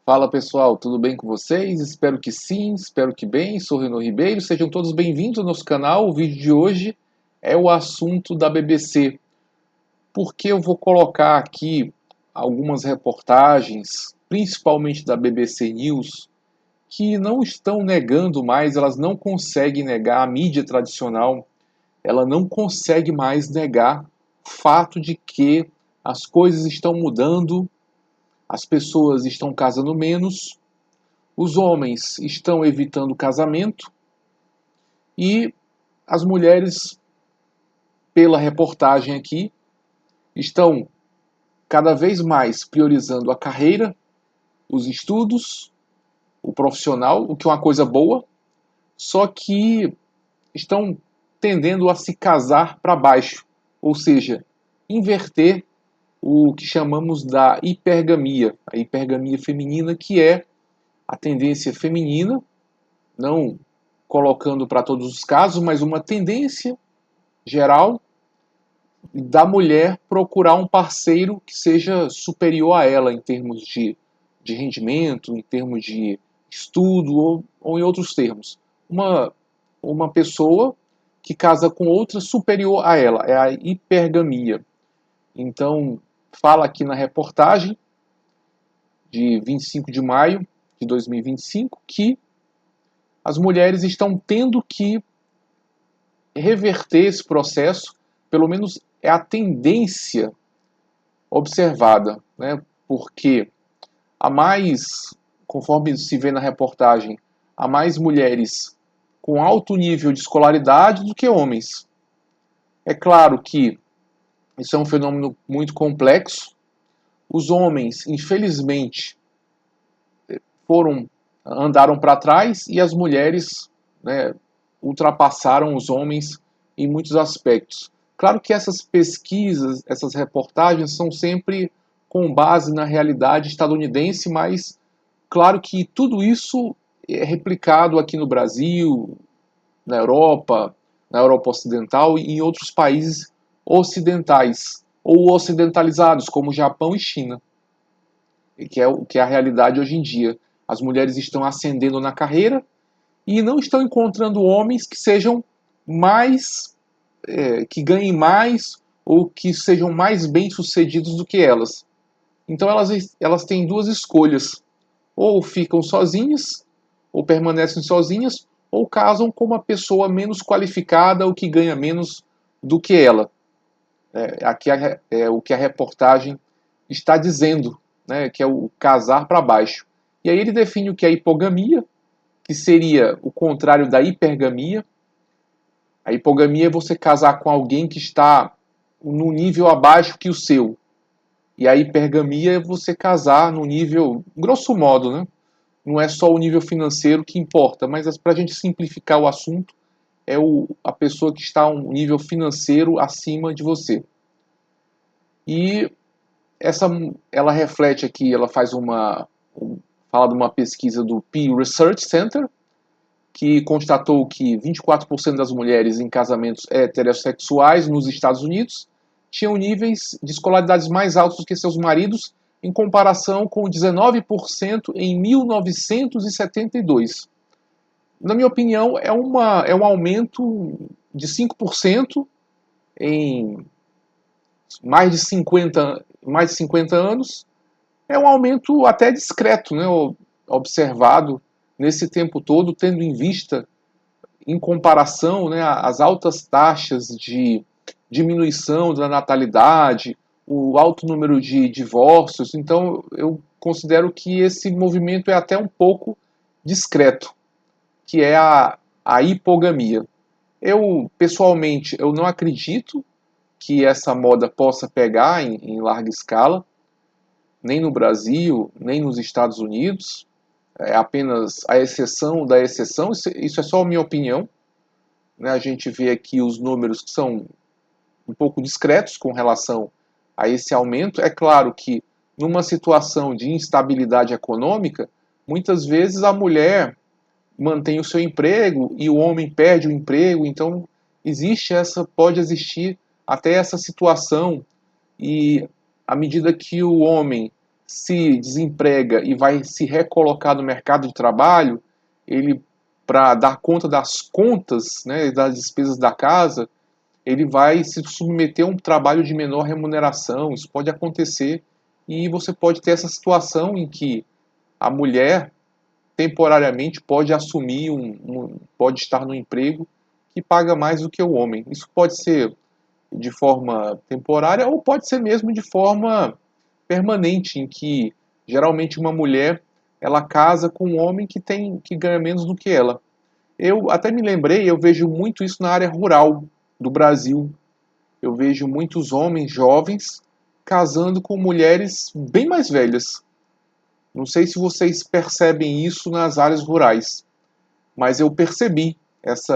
Fala pessoal, tudo bem com vocês? Espero que sim, espero que bem. Sou Renan Ribeiro, sejam todos bem-vindos ao nosso canal. O vídeo de hoje é o assunto da BBC, porque eu vou colocar aqui algumas reportagens, principalmente da BBC News, que não estão negando mais, elas não conseguem negar, a mídia tradicional, ela não consegue mais negar o fato de que as coisas estão mudando, as pessoas estão casando menos, os homens estão evitando o casamento e as mulheres, pela reportagem aqui, estão cada vez mais priorizando a carreira, os estudos, o profissional, o que é uma coisa boa, só que estão tendendo a se casar para baixo, ou seja, inverter o que chamamos da hipergamia, a hipergamia feminina, que é a tendência feminina, não colocando para todos os casos, mas uma tendência geral da mulher procurar um parceiro que seja superior a ela em termos de rendimento, em termos de estudo ou em outros termos. Uma pessoa que casa com outra superior a ela, é a hipergamia. Então, fala aqui na reportagem de 25 de maio de 2025 que as mulheres estão tendo que reverter esse processo, pelo menos é a tendência observada, né? Porque há mais, conforme se vê na reportagem, há mais mulheres com alto nível de escolaridade do que homens. É claro que isso é um fenômeno muito complexo. Os homens, infelizmente, andaram para trás e as mulheres, né, ultrapassaram os homens em muitos aspectos. Claro que essas pesquisas, essas reportagens são sempre com base na realidade estadunidense, mas claro que tudo isso é replicado aqui no Brasil, na Europa Ocidental e em outros países ocidentais ou ocidentalizados, como Japão e China, que é a realidade hoje em dia. As mulheres estão ascendendo na carreira e não estão encontrando homens que sejam mais, que ganhem mais ou que sejam mais bem-sucedidos do que elas. Então elas têm duas escolhas: ou ficam sozinhas, ou permanecem sozinhas, ou casam com uma pessoa menos qualificada ou que ganha menos do que ela. Aqui é o que a reportagem está dizendo, né, que é o casar para baixo. E aí ele define o que é hipogamia, que seria o contrário da hipergamia. A hipogamia é você casar com alguém que está no nível abaixo que o seu. E a hipergamia é você casar no nível, grosso modo, né? Não é só o nível financeiro que importa, mas para a gente simplificar o assunto, é a pessoa que está um nível financeiro acima de você. E essa, ela reflete aqui, ela fala de uma pesquisa do Pew Research Center, que constatou que 24% das mulheres em casamentos heterossexuais nos Estados Unidos tinham níveis de escolaridades mais altos do que seus maridos, em comparação com 19% em 1972. Na minha opinião, é um aumento de 5% em mais de 50 anos. É um aumento até discreto, né, observado nesse tempo todo, tendo em vista, em comparação, né, as altas taxas de diminuição da natalidade, o alto número de divórcios. Então, eu considero que esse movimento é até um pouco discreto, que é a hipogamia. Eu, pessoalmente, eu não acredito que essa moda possa pegar em larga escala, nem no Brasil, nem nos Estados Unidos. É apenas a exceção da exceção. Isso é só a minha opinião, né? A gente vê aqui os números que são um pouco discretos com relação a esse aumento. É claro que numa situação de instabilidade econômica, muitas vezes a mulher mantém o seu emprego e o homem perde o emprego. Então pode existir até essa situação, e à medida que o homem se desemprega e vai se recolocar no mercado de trabalho, ele, para dar conta das contas, né, das despesas da casa, ele vai se submeter a um trabalho de menor remuneração. Isso pode acontecer e você pode ter essa situação em que a mulher temporariamente pode assumir pode estar no emprego que paga mais do que o homem. Isso pode ser de forma temporária ou pode ser mesmo de forma permanente, em que geralmente uma mulher ela casa com um homem que ganha menos do que ela. Eu até me lembrei, eu vejo muito isso na área rural do Brasil. Eu vejo muitos homens jovens casando com mulheres bem mais velhas. Não sei se vocês percebem isso nas áreas rurais, mas eu percebi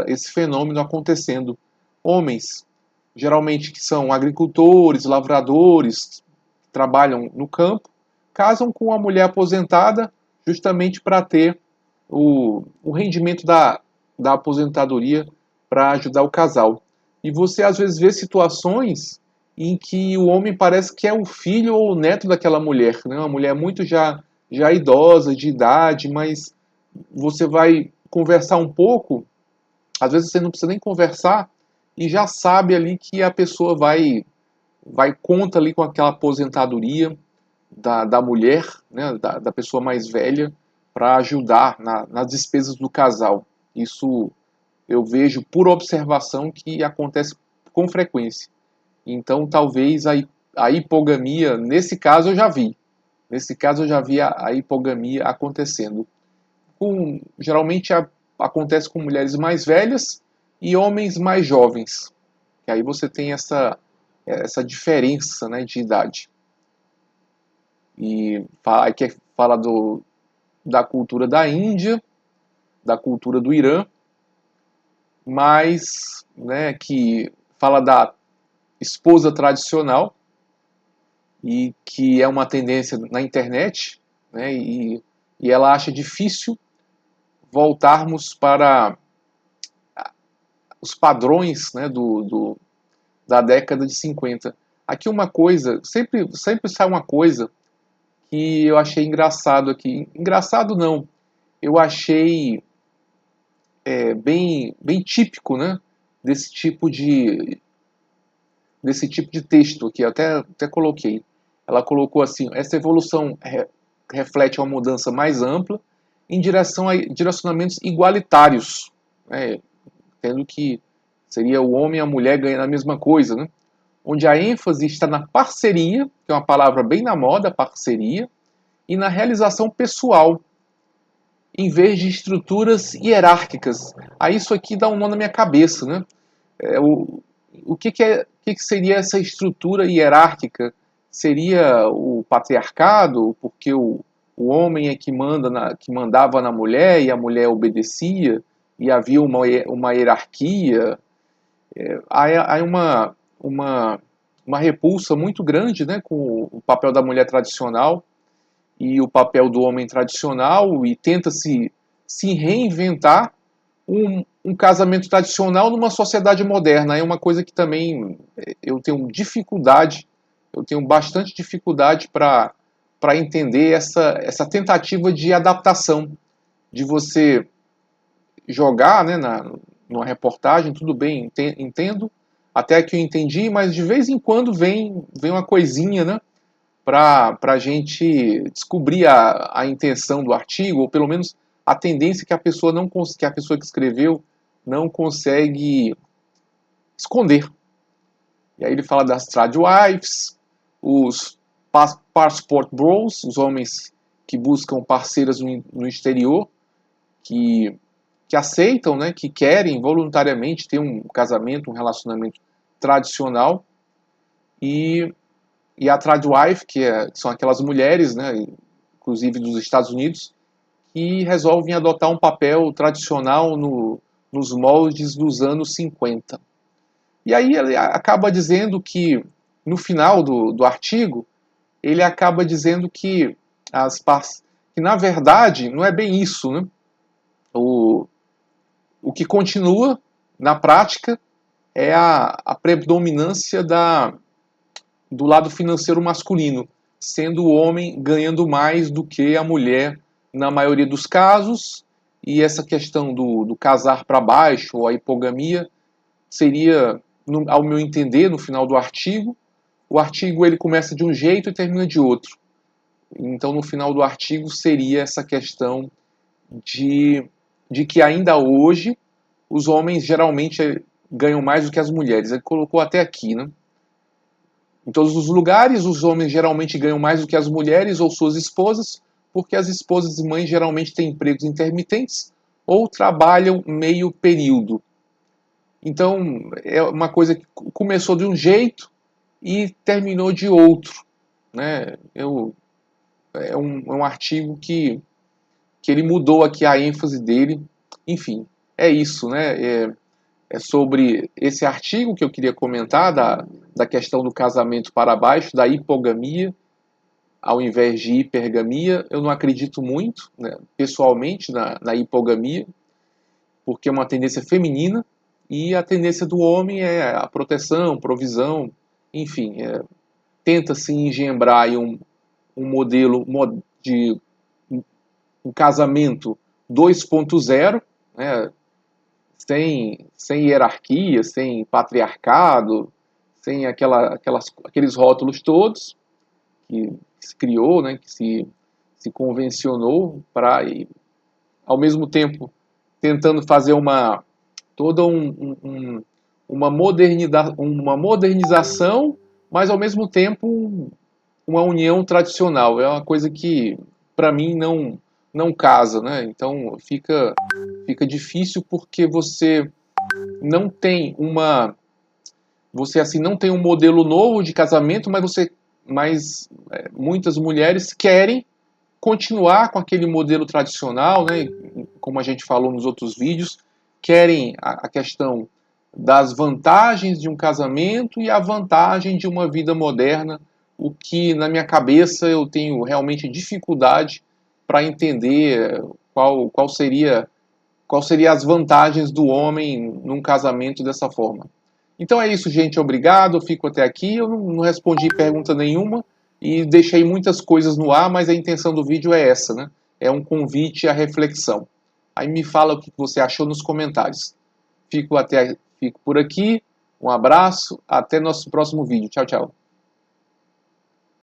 esse fenômeno acontecendo. Homens, geralmente que são agricultores, lavradores, trabalham no campo, casam com uma mulher aposentada justamente para ter o rendimento da aposentadoria para ajudar o casal. E você às vezes vê situações em que o homem parece que é o filho ou o neto daquela mulher, né? Uma mulher muito já idosa, de idade, mas você vai conversar um pouco, às vezes você não precisa nem conversar e já sabe ali que a pessoa vai conta ali com aquela aposentadoria da mulher, né, da pessoa mais velha, para ajudar nas despesas do casal. Isso eu vejo por observação que acontece com frequência. Então talvez a hipogamia, nesse caso eu já vi. Nesse caso eu já vi a hipogamia acontecendo. Geralmente acontece com mulheres mais velhas e homens mais jovens. E aí você tem essa diferença, né, de idade. E aqui fala da cultura da Índia, da cultura do Irã, mas né, que fala da esposa tradicional e que é uma tendência na internet, né, e ela acha difícil voltarmos para os padrões, né, da década de 50. Aqui uma coisa, sempre sai uma coisa que eu achei engraçado aqui. Engraçado não, eu achei bem típico, né, desse tipo de texto aqui. Eu até coloquei. Ela colocou assim: essa evolução reflete uma mudança mais ampla em direção a direcionamentos igualitários, né, tendo que seria o homem e a mulher ganhando a mesma coisa, né? Onde a ênfase está na parceria, que é uma palavra bem na moda, parceria, e na realização pessoal, em vez de estruturas hierárquicas. Aí isso aqui dá um nó na minha cabeça, né? O que seria essa estrutura hierárquica? Seria o patriarcado, porque o homem é que mandava na mulher e a mulher obedecia, e havia uma hierarquia. Há uma repulsa muito grande, né, com o papel da mulher tradicional e o papel do homem tradicional, e tenta se reinventar um casamento tradicional numa sociedade moderna. É uma coisa que também eu tenho bastante dificuldade para entender essa tentativa de adaptação, de você jogar, né, numa reportagem, tudo bem, entendo, até que eu entendi, mas de vez em quando vem uma coisinha, né, para a gente descobrir a intenção do artigo, ou pelo menos a tendência que a pessoa que a pessoa que escreveu não consegue esconder. E aí ele fala das tradwives, os passport bros, os homens que buscam parceiras no exterior, que aceitam, né, que querem voluntariamente ter um casamento, um relacionamento tradicional, e a tradwife, que são aquelas mulheres, né, inclusive dos Estados Unidos, que resolvem adotar um papel tradicional nos moldes dos anos 50. E aí ele acaba dizendo que, no final do artigo, ele acaba dizendo que, que na verdade não é bem isso, né? O que continua na prática é a predominância do lado financeiro masculino. sendo o homem ganhando mais do que a mulher na maioria dos casos, e essa questão do casar para baixo, ou a hipogamia, seria, ao meu entender, no final do artigo, o artigo ele começa de um jeito e termina de outro. Então, no final do artigo, seria essa questão de que ainda hoje os homens geralmente ganham mais do que as mulheres. Ele colocou até aqui, né? Em todos os lugares, os homens geralmente ganham mais do que as mulheres ou suas esposas, porque as esposas e mães geralmente têm empregos intermitentes ou trabalham meio período. Então, é uma coisa que começou de um jeito e terminou de outro, né? É um artigo que ele mudou aqui a ênfase dele. Enfim, é isso, né? É sobre esse artigo que eu queria comentar, da questão do casamento para baixo, da hipogamia, ao invés de hipergamia. Eu não acredito muito, né, pessoalmente, na hipogamia, porque é uma tendência feminina, e a tendência do homem é a proteção, provisão, enfim, tenta-se engendrar aí um modelo de um casamento 2.0, né, sem hierarquia, sem patriarcado, sem aqueles rótulos todos que se criou, né, que se convencionou para, ao mesmo tempo, tentando fazer toda uma modernização, mas ao mesmo tempo uma união tradicional. É uma coisa que, para mim, não casa, né? Então fica difícil porque não tem você assim não tem um modelo novo de casamento, mas muitas mulheres querem continuar com aquele modelo tradicional, né? Como a gente falou nos outros vídeos, querem a questão das vantagens de um casamento e a vantagem de uma vida moderna, o que na minha cabeça eu tenho realmente dificuldade para entender qual seria as vantagens do homem num casamento dessa forma. Então é isso, gente. Obrigado. Eu fico até aqui. Eu não respondi pergunta nenhuma e deixei muitas coisas no ar, mas a intenção do vídeo é essa, né? É um convite à reflexão. Aí me fala o que você achou nos comentários. Fico por aqui. Um abraço. Até nosso próximo vídeo. Tchau, tchau.